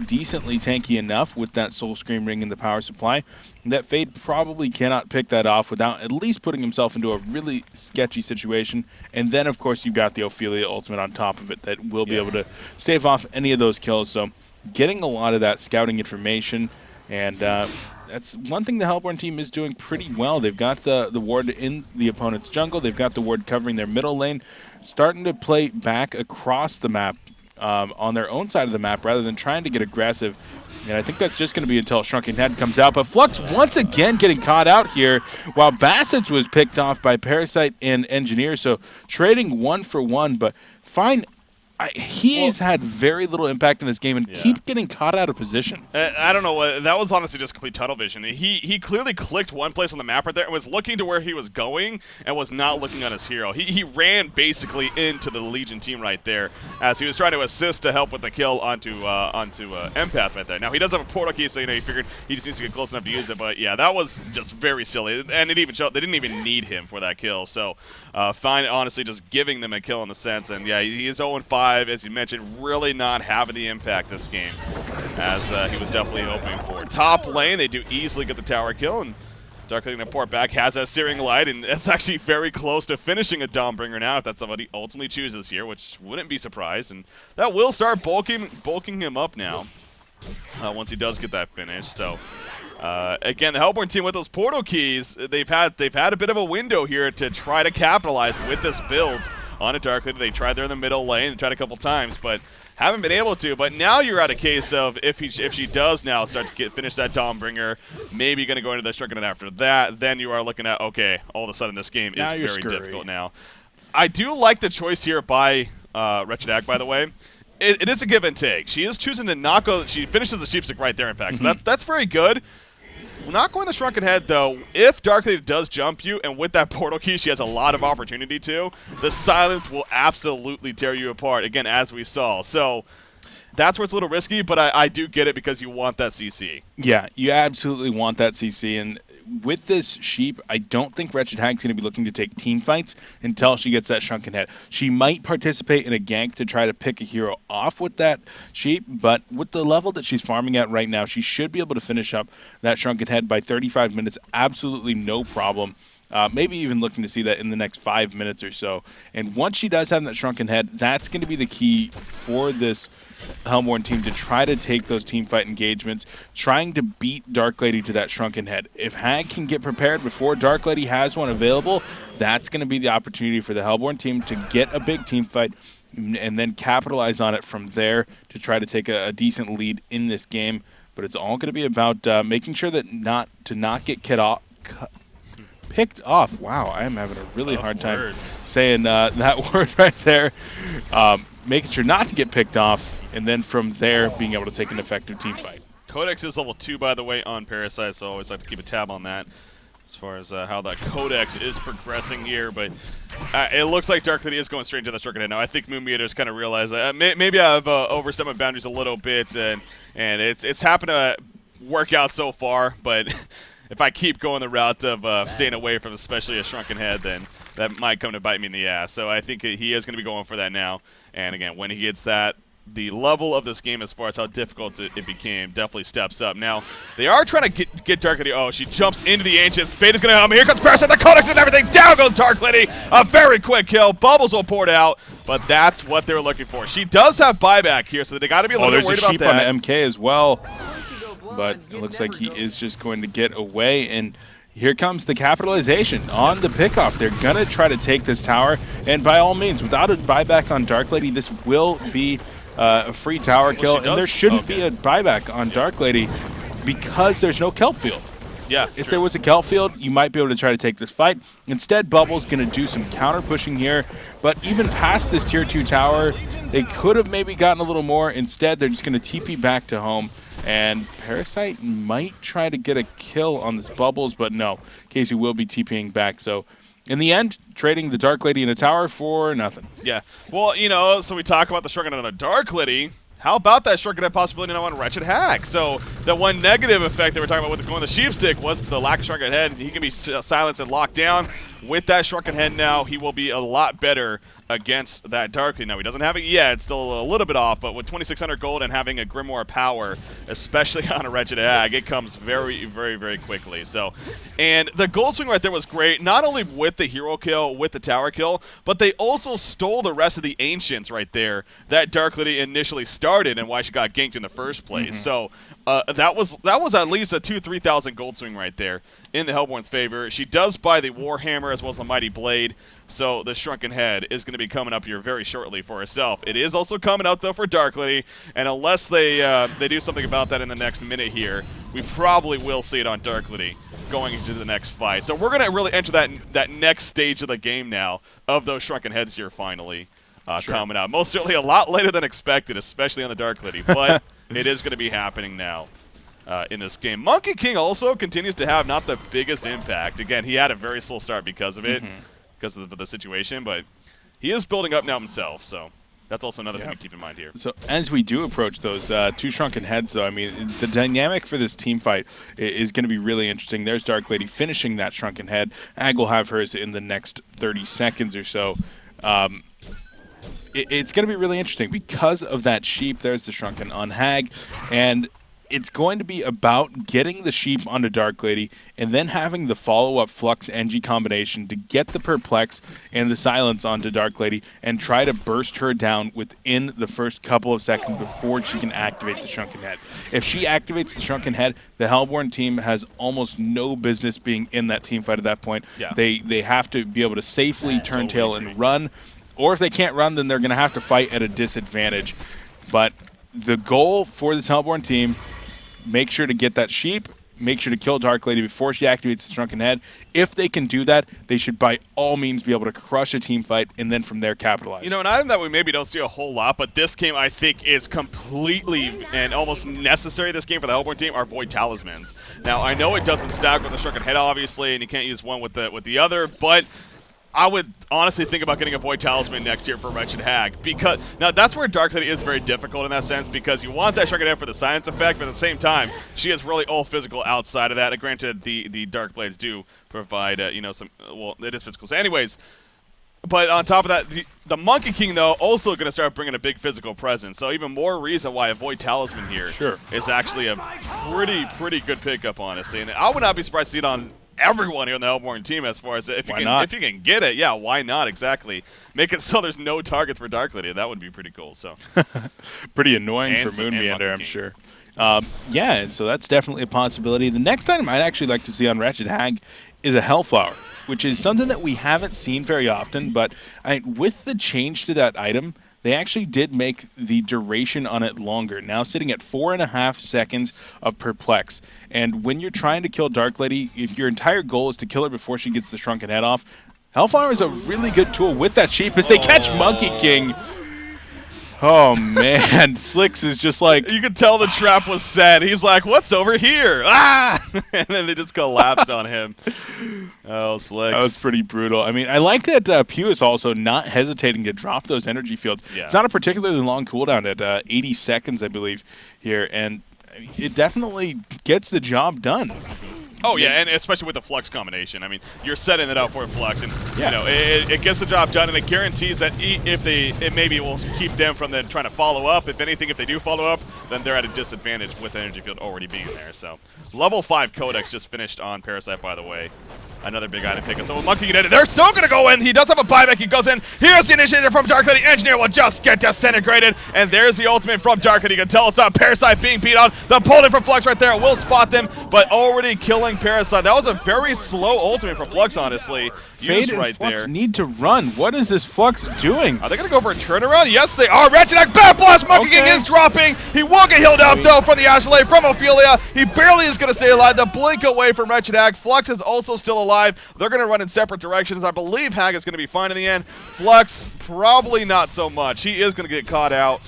decently tanky enough with that Soul Scream ring and the power supply, that Fade probably cannot pick that off without at least putting himself into a really sketchy situation. And then, of course, you've got the Ophelia ultimate on top of it that will be able to stave off any of those kills. So getting a lot of that scouting information, and that's one thing the Hellborn team is doing pretty well. They've got the ward in the opponent's jungle. They've got the ward covering their middle lane, starting to play back across the map on their own side of the map rather than trying to get aggressive. And I think that's just going to be until Shrunken Head comes out. But Flux once again getting caught out here while Bassett's was picked off by Parasite and Engineer. So trading 1 for 1, but fine. He has had very little impact in this game and keep getting caught out of position. I don't know what that was. Honestly, just complete tunnel vision. He clearly clicked one place on the map right there and was looking to where he was going and was not looking at his hero. He ran basically into the Legion team right there as he was trying to assist to help with the kill onto Empath right there. Now he does have a portal key, so he figured he just needs to get close enough to use it. But yeah, that was just very silly, and it even showed they didn't even need him for that kill. So fine, honestly, just giving them a kill in the sense. And yeah, he is 0-5. As you mentioned, really not having the impact this game as he was definitely hoping for. Top lane, they do easily get the tower kill, and Darkly going to port back, has that Searing Light, and that's actually very close to finishing a Dawnbringer now if that's somebody ultimately chooses here, which wouldn't be surprised, and that will start bulking him up now once he does get that finish. So again, the Hellborn team with those portal keys, they've had a bit of a window here to try to capitalize with this build on a Darkly. They tried there in the middle lane, they tried a couple times, but haven't been able to. But now you're at a case of if she does now start to finish that Dawnbringer, maybe going to go into the Shrunken after that, then you are looking at, okay, all of a sudden this game is very difficult now. I do like the choice here by Wretched Ag, by the way. It is a give and take. She is choosing to not go, she finishes the Sheepstick right there, in fact, so that's very good. Not going the Shrunken Head, though. If Darkly does jump you, and with that portal key she has a lot of opportunity to, the silence will absolutely tear you apart, again, as we saw. So that's where it's a little risky, but I do get it because you want that CC. Yeah, you absolutely want that CC, and with this Sheep, I don't think Wretched Hag's going to be looking to take team fights until she gets that Shrunken Head. She might participate in a gank to try to pick a hero off with that Sheep, but with the level that she's farming at right now, she should be able to finish up that Shrunken Head by 35 minutes, absolutely no problem. Maybe even looking to see that in the next 5 minutes or so. And once she does have that Shrunken Head, that's going to be the key for this Hellborn team to try to take those team fight engagements, trying to beat Dark Lady to that Shrunken Head. If Hag can get prepared before Dark Lady has one available, that's going to be the opportunity for the Hellborn team to get a big team fight and then capitalize on it from there to try to take a decent lead in this game. But it's all going to be about making sure that not get picked off. Wow, I am having a really hard time saying that word right there. Making sure not to get picked off, and then from there being able to take an effective team fight. Codex is level 2, by the way, on Parasite, so I always like to keep a tab on that as far as how that Codex is progressing here. But it looks like Dark Lady is going straight into the Shrunken Head now. I think Moon Meter's kind of realized that. Maybe I've overstepped my boundaries a little bit, and it's happened to work out so far, but if I keep going the route of staying away from especially a Shrunken Head, then that might come to bite me in the ass. So I think he is going to be going for that now. And again, when he gets that, the level of this game as far as how difficult it became definitely steps up. Now, they are trying to get Dark Lady. Oh, she jumps into the Ancients. Fate is going to help me. Here comes Parasite, the Codex and everything. Down goes Dark Lady. A very quick kill. Bubbles will pour it out, but that's what they're looking for. She does have buyback here, so they got to be a little bit worried about that. There's a Sheep on the MK as well, but it looks like he is just going to get away, and here comes the capitalization on the pickoff. They're going to try to take this tower, and by all means, without a buyback on Dark Lady, this will be a free tower kill, and there shouldn't be a buyback on Dark Lady because there's no kelp field. Yeah, if there was a kelp field, you might be able to try to take this fight. Instead, Bubble's going to do some counter pushing here, but even past this tier 2 tower, they could have maybe gotten a little more. Instead, they're just going to TP back to home. And Parasite might try to get a kill on this Bubbles, but no. Casey will be TPing back, so in the end, trading the Dark Lady in a tower for nothing. Yeah. Well, you know, so we talk about the Shrunken Head on a Dark Lady. How about that Shrunken Head possibility now on Wretched Hag? So the one negative effect that we're talking about with going the Sheep Stick was the lack of Shrunken Head. He can be silenced and locked down. With that Shrunken Head now, he will be a lot better against that Dark Lady. Now, he doesn't have it yet. It's still a little bit off, but with 2,600 gold and having a Grimoire power, especially on a Wretched Hag, it comes very, very, very quickly. So, and the gold swing right there was great, not only with the hero kill, with the tower kill, but they also stole the rest of the Ancients right there that Dark Lady initially started and why she got ganked in the first place. So, that was at least a 2,000-3,000 gold swing right there in the Hellborn's favor. She does buy the Warhammer as well as the Mighty Blade, so the Shrunken Head is going to be coming up here very shortly for herself. It is also coming out, though, for Dark Lady, and unless they do something about that in the next minute here, we probably will see it on Dark Lady going into the next fight. So we're going to really enter that next stage of the game now of those Shrunken Heads here finally coming out. Most certainly a lot later than expected, especially on the Dark Lady, but it is going to be happening now. In this game. Monkey King also continues to have not the biggest impact. Again, he had a very slow start because of it, because of the situation, but he is building up now himself, so that's also another thing to keep in mind here. So as we do approach those two Shrunken Heads, though, I mean, the dynamic for this team fight is going to be really interesting. There's Dark Lady finishing that Shrunken Head. Ag will have hers in the next 30 seconds or so. It's going to be really interesting because of that Sheep. There's the Shrunken on Hag, and it's going to be about getting the Sheep onto Dark Lady and then having the follow-up Flux NG combination to get the Perplex and the Silence onto Dark Lady and try to burst her down within the first couple of seconds before she can activate the Shrunken Head. If she activates the Shrunken Head, the Hellborn team has almost no business being in that team fight at that point. Yeah. They have to be able to safely turn tail and run, or if they can't run, then they're going to have to fight at a disadvantage. But the goal for this Hellborn team, make sure to get that Sheep, make sure to kill Dark Lady before she activates the Shrunken Head. If they can do that, they should by all means be able to crush a team fight and then from there capitalize. You know, an item that we maybe don't see a whole lot, but this game I think is completely and almost necessary this game for the Hellborn team are Void Talismans. Now, I know it doesn't stack with the Shrunken Head, obviously, and you can't use one with the other, but I would honestly think about getting a Void Talisman next year for Wretched Hag, because now that's where Dark Lady is very difficult in that sense, because you want that Shrunken Head for the science effect, but at the same time, she is really all physical outside of that. And granted, the Dark Blades do provide, you know, some, well, it is physical. So anyways, but on top of that, the Monkey King, though, also going to start bringing a big physical presence. So even more reason why a Void Talisman here is actually a pretty good pickup, honestly. And I would not be surprised to see it on everyone here on the Hellborn team as far as if you can get it. Yeah, why not? Exactly. Make it so there's no targets for Dark Lady. That would be pretty cool. So pretty annoying for Moonmeander, I'm sure. Yeah, and so that's definitely a possibility. The next item I'd actually like to see on Wretched Hag is a Hellflower, which is something that we haven't seen very often, but with the change to that item, they actually did make the duration on it longer, now sitting at 4.5 seconds of Perplex. And when you're trying to kill Dark Lady, if your entire goal is to kill her before she gets the Shrunken Head off, Hellflower is a really good tool with that Sheep as they catch Monkey King. Oh, man. Slicks is just like... You could tell the trap was set. He's like, what's over here? Ah! And then they just collapsed on him. Oh, Slicks. That was pretty brutal. I mean, I like that Pew is also not hesitating to drop those energy fields. Yeah. It's not a particularly long cooldown at 80 seconds, I believe, here. And it definitely gets the job done. Oh, yeah, and especially with the Flux combination. I mean, you're setting it up for a Flux, and, you know, it gets the job done, and it guarantees that it maybe will keep them from then trying to follow up. If anything, if they do follow up, then they're at a disadvantage with the energy field already being there. So, level 5 Codex just finished on Parasite, by the way. Another big item pickup. So with Monkey King, they're still going to go in. He does have a buyback. He goes in. Here's the initiator from Dark Lady. Engineer will just get disintegrated. And there's the ultimate from Dark Lady. You can tell it's not Parasite being beat on. The opponent from Flux right there will spot them, but already killing Parasite. That was a very slow ultimate from Flux, honestly. Fade and Flux need to run. What is this Flux doing? Are they going to go for a turnaround? Yes, they are. Wretched Hag, Bat Blast. Monkey King is dropping. He will get healed up, though, for the Ashley from Ophelia. He barely is going to stay alive. The blink away from Wretched Hag. Flux is also still alive. They're going to run in separate directions. I believe Hag is going to be fine in the end. Flux, probably not so much. He is going to get caught out.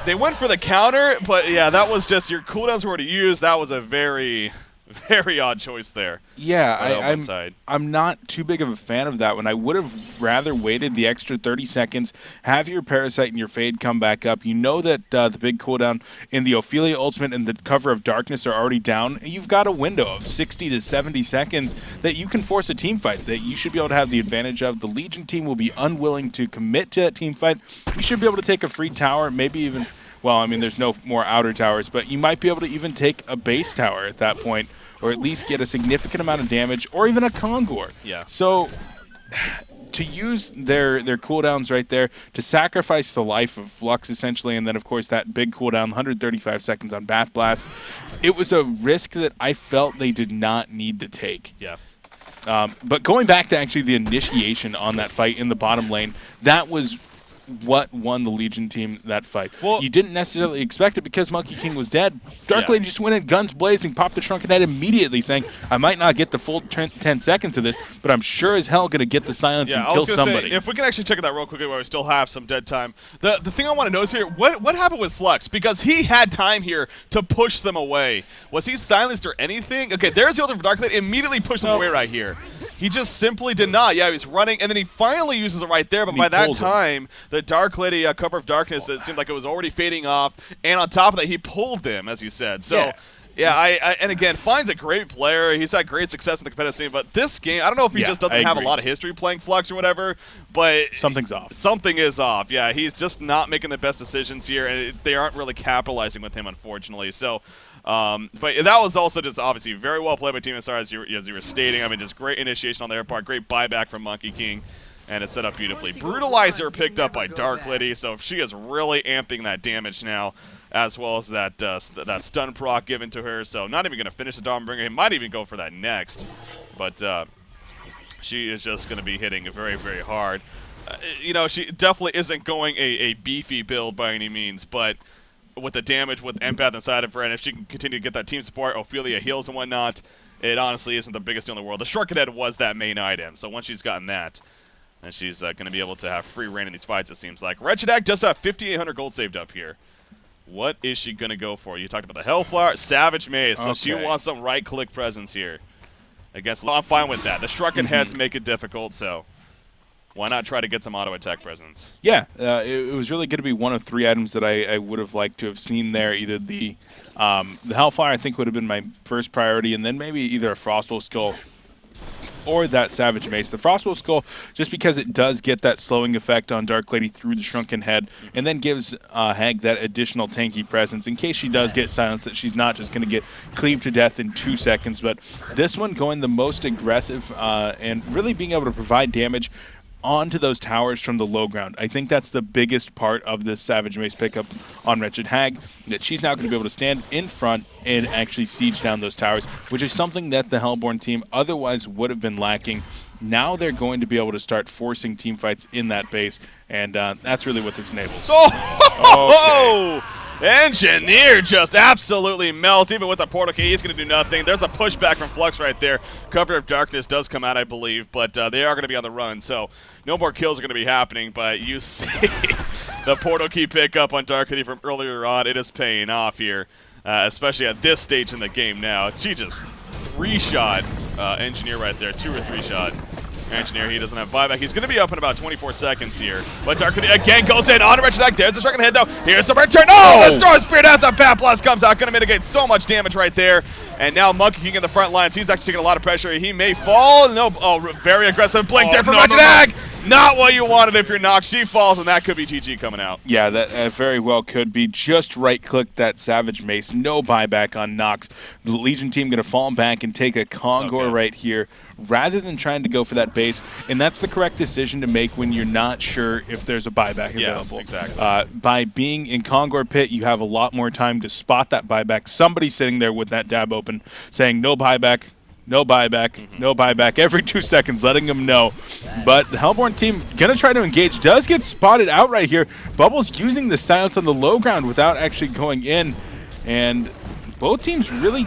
They went for the counter, but yeah, that was just your cooldowns were to use. That was a very, very odd choice there. Yeah, I'm not too big of a fan of that one. I would have rather waited the extra 30 seconds, have your Parasite and your Fade come back up. You know that the big cooldown in the Ophelia Ultimate and the Cover of Darkness are already down. You've got a window of 60 to 70 seconds that you can force a team fight that you should be able to have the advantage of. The Legion team will be unwilling to commit to that team fight. You should be able to take a free tower, maybe even, well, I mean, there's no more outer towers, but you might be able to even take a base tower at that point, or at least get a significant amount of damage, or even a Kongor. Yeah. So to use their cooldowns right there, to sacrifice the life of Flux essentially, and then of course that big cooldown, 135 seconds on Bat Blast, it was a risk that I felt they did not need to take. Yeah. But going back to actually the initiation on that fight in the bottom lane, that was what won the Legion team that fight. Well, you didn't necessarily expect it because Monkey King was dead. Dark Lady just went in guns blazing, popped the Shrunken Head immediately, saying, I might not get the full 10 seconds of this, but I'm sure as hell going to get the silence and kill somebody. Say, if we can actually check that real quickly while we still have some dead time, the thing I want to notice here, what happened with Flux? Because he had time here to push them away. Was he silenced or anything? Okay, there's the ultimate for Dark Lady, immediately pushed them away right here. He just simply did not. Yeah, he was running, and then he finally uses it right there, but by that time, the Dark Lady Cover of Darkness, it seemed like it was already fading off, and on top of that, he pulled them, as you said. So, yeah, and again, Fine's a great player. He's had great success in the competitive scene, but this game, I don't know if he just doesn't have a lot of history playing Flux or whatever, but something's off. Something is off. Yeah, he's just not making the best decisions here, and they aren't really capitalizing with him, unfortunately. So, but that was also just obviously very well played by tmsR, as you were stating. I mean, just great initiation on their part, great buyback from Monkey King, and it's set up beautifully. Brutalizer picked up by Dark Lady, so she is really amping that damage now, as well as that stun proc given to her. So not even going to finish the Dawnbringer. He might even go for that next, but she is just going to be hitting very, very hard. You know, she definitely isn't going a beefy build by any means, but with the damage with Empath inside of her, and if she can continue to get that team support, Ophelia heals and whatnot, it honestly isn't the biggest deal in the world. The Shrunken Head was that main item, so once she's gotten that, then she's going to be able to have free reign in these fights, it seems like. Wretched Hag does have 5,800 gold saved up here. What is she going to go for? You talked about the Hellflower, Savage Maze, so she wants some right-click presence here. I guess I'm fine with that. The Shrunken Heads make it difficult, so why not try to get some auto-attack presence? Yeah, it was really going to be one of 3 items that I would have liked to have seen there. Either the Hellfire, I think, would have been my first priority, and then maybe either a Frostwolf Skull or that Savage Mace. The Frostwolf Skull, just because it does get that slowing effect on Dark Lady through the Shrunken Head, and then gives Hag that additional tanky presence in case she does get silenced, that she's not just going to get cleaved to death in 2 seconds. But this one going the most aggressive and really being able to provide damage onto those towers from the low ground. I think that's the biggest part of this Savage Mace pickup on Wretched Hag, that she's now going to be able to stand in front and actually siege down those towers, which is something that the Hellborn team otherwise would have been lacking. Now they're going to be able to start forcing team fights in that base, and that's really what this enables. Oh! Okay. Engineer just absolutely melt. Even with the portal key, he's going to do nothing. There's a pushback from Flux right there. Cover of Darkness does come out, I believe, but they are going to be on the run, so no more kills are going to be happening. But you see the portal key pickup on Dark Lady from earlier on. It is paying off here, especially at this stage in the game now. She just 3-shot Engineer right there, 2 or 3-shot. Engineer, he doesn't have buyback. He's going to be up in about 24 seconds here. But Dark Lady again goes in on a Wretched Hag. There's the Shrunken Head, though. Here's the return. Oh, the Star Spirit as the Bat Blast comes out. Going to mitigate so much damage right there. And now Monkey King in the front lines. He's actually taking a lot of pressure. He may fall. No, very aggressive blink there from Wretched Hag. Not what you wanted if you're knocked. She falls, and that could be GG coming out. Yeah, that very well could be. Just right-click that Savage Mace. No buyback on Nox. The Legion team going to fall back and take a Kongor right here rather than trying to go for that base. And that's the correct decision to make when you're not sure if there's a buyback available. Yeah, exactly. By being in Kongor Pit, you have a lot more time to spot that buyback. Somebody's sitting there with that dab open saying, no buyback. No buyback, no buyback, every 2 seconds, letting them know. But the Hellborn team going to try to engage, does get spotted out right here. Bubbles using the silence on the low ground without actually going in. And both teams really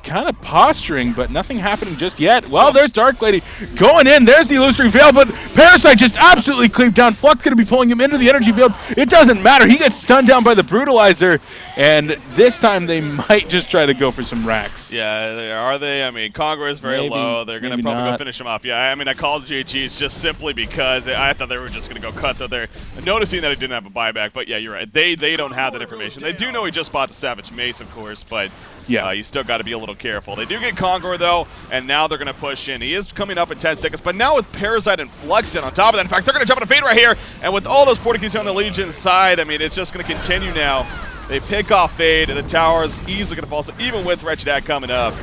kind of posturing, but nothing happening just yet. Well, there's Dark Lady going in. There's the illusory veil, but Parasite just absolutely cleaved down. Flux going to be pulling him into the energy field. It doesn't matter. He gets stunned down by the Brutalizer, and this time they might just try to go for some racks. Yeah, are they? I mean, Conqueror is very low. They're going to probably go finish him off. Yeah, I mean, I called GG's just simply because I thought they were just going to go cut though there. Noticing that he didn't have a buyback, but yeah, you're right. They don't have that information. They do know he just bought the Savage Mace, of course, but yeah, you still got to be a little careful. They do get Conqueror, though, and now they're going to push in. He is coming up in 10 seconds, but now with Parasite and Flux down on top of that, in fact, they're going to jump on a Fade right here, and with all those Portuguese on the Legion's side, I mean, it's just going to continue now. They pick off Fade, and the tower is easily going to fall. So even with Wretched Ag coming up,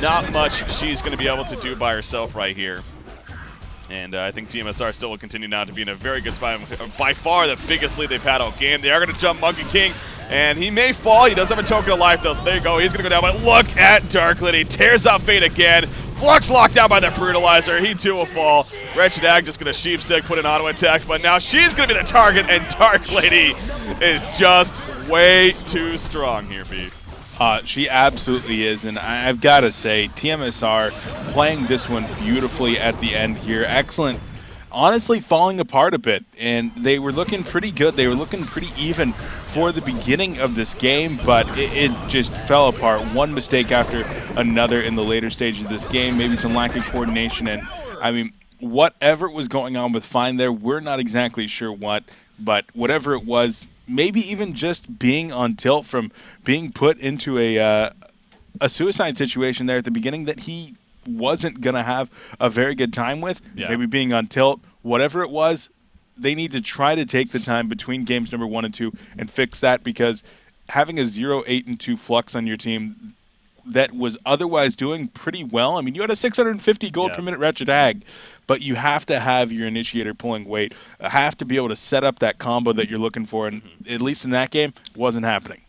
not much she's going to be able to do by herself right here. And I think tmsR still will continue now to be in a very good spot. By far the biggest lead they've had all game. They are going to jump Monkey King, and he may fall. He does have a token of life, though, so there you go. He's going to go down, but look at Darklit. He tears out Fate again. Flux locked down by the Brutalizer. He, too, will fall. Wretched Ag just going to Sheep Stick, put an auto attack, but now she's going to be the target, and Dark Lady is just way too strong here, Beef. She absolutely is, and I've got to say, tmsR playing this one beautifully at the end here. Excellent. Honestly, falling apart a bit, and they were looking pretty good. They were looking pretty even for the beginning of this game, but it just fell apart. One mistake after another in the later stages of this game, maybe some lack of coordination, and I mean, whatever was going on with Fine there, we're not exactly sure what, but whatever it was, maybe even just being on tilt from being put into a suicide situation there at the beginning that he wasn't going to have a very good time with. Yeah. Maybe being on tilt, whatever it was, they need to try to take the time between games number 1 and 2 and fix that, because having a 0, 8, and 2 Flux on your team that was otherwise doing pretty well. I mean, you had a 650 gold per minute Wretched Ag, but you have to have your initiator pulling weight, have to be able to set up that combo that you're looking for, and at least in that game, wasn't happening.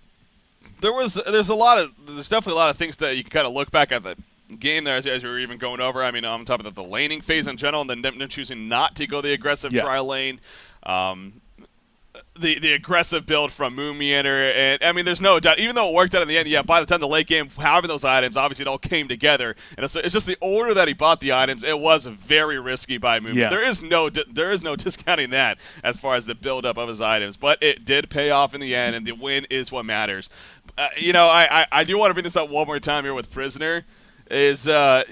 There's definitely a lot of things that you can kind of look back at the game there as we were even going over. I mean, on top of the laning phase in general, and then them choosing not to go the aggressive tri-lane. The aggressive build from Moon Meander, and I mean, there's no doubt, even though it worked out in the end, by the time the late game, having those items, obviously it all came together, and it's just the order that he bought the items, it was very risky by Moon. There is no discounting that as far as the build-up of his items, but it did pay off in the end, and the win is what matters. I do want to bring this up one more time here with Prisoner, is, I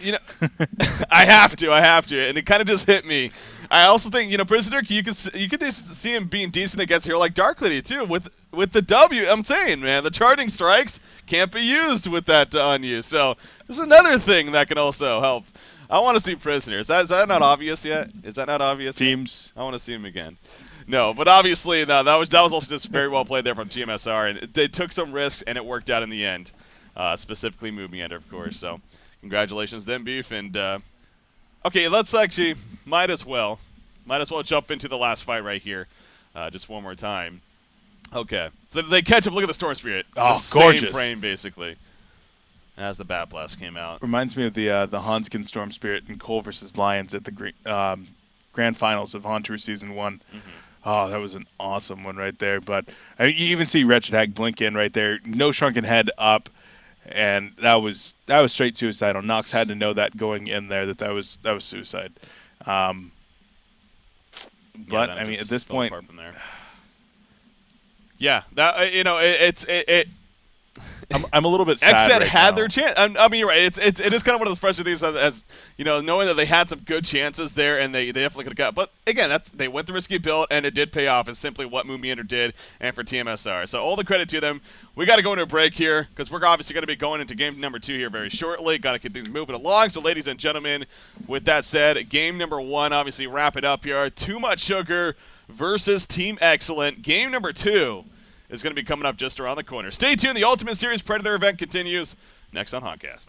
have to, and it kind of just hit me. I also think, Prisoner, you could see him being decent against a hero like Dark Lady, too, with the W. I'm saying, man, the charging strikes can't be used with that on you. So there's another thing that can also help. I want to see Prisoner. Is that not obvious yet? Is that not obvious? Teams. I want to see him again. No, but obviously, no, that was also just very well played there from tmsR, and they took some risks, and it worked out in the end, specifically Moon Meander, of course. So congratulations, then, Beef, and okay, let's actually might as well jump into the last fight right here, just one more time. Okay, so they catch up. Look at the Storm Spirit. Oh, the gorgeous! Same frame basically, as the Bat Blast came out. Reminds me of the Hanskin Storm Spirit and Cole versus Lions at the grand finals of Han Tour Season 1. Oh, that was an awesome one right there. But I mean, you even see Wretched Hag blink in right there. No Shrunken Head up. And that was straight suicidal. Nox had to know that going in there that was suicide. But I mean, at this point, from there. Yeah, that I'm a little bit sad. xCet right had now. their chance. I mean, you're right. It is kind of one of those frustrating things as knowing that they had some good chances there, and they definitely could have got. But again, they went the risky build, and it did pay off. Is simply what Moon Meander did, and for tmsR. So all the credit to them. We got to go into a break here because we're obviously going to be going into game number 2 here very shortly. Got to keep things moving along. So, ladies and gentlemen, with that said, game number 1, obviously wrap it up here. Too Much Sugar versus Team Excellent. Game number 2 is going to be coming up just around the corner. Stay tuned. The Ultimate Series Predator event continues next on Hotcast.